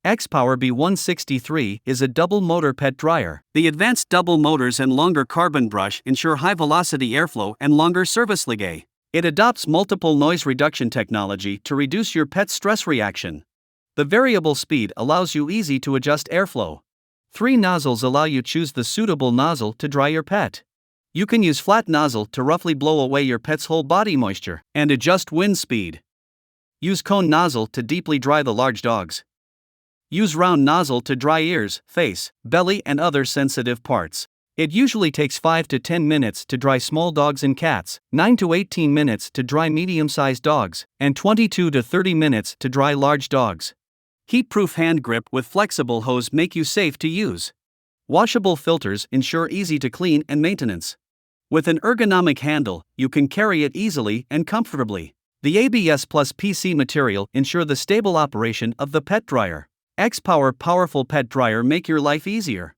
XPOWER B-163 is a double-motor pet dryer. The advanced double motors and longer carbon brush ensure high-velocity airflow and longer service ligae. It adopts multiple noise reduction technology to reduce your pet's stress reaction. The variable speed allows you easy-to-adjust airflow. 3 nozzles allow you choose the suitable nozzle to dry your pet. You can use flat nozzle to roughly blow away your pet's whole body moisture and adjust wind speed. Use cone nozzle to deeply dry the large dogs. Use round nozzle to dry ears, face, belly and other sensitive parts. It usually takes 5 to 10 minutes to dry small dogs and cats, 9 to 18 minutes to dry medium-sized dogs, and 22 to 30 minutes to dry large dogs. Heat-proof hand grip with flexible hose make you safe to use. Washable filters ensure easy to clean and maintenance. With an ergonomic handle, you can carry it easily and comfortably. The ABS plus PC material ensure the stable operation of the pet dryer. XPOWER powerful pet dryer make your life easier.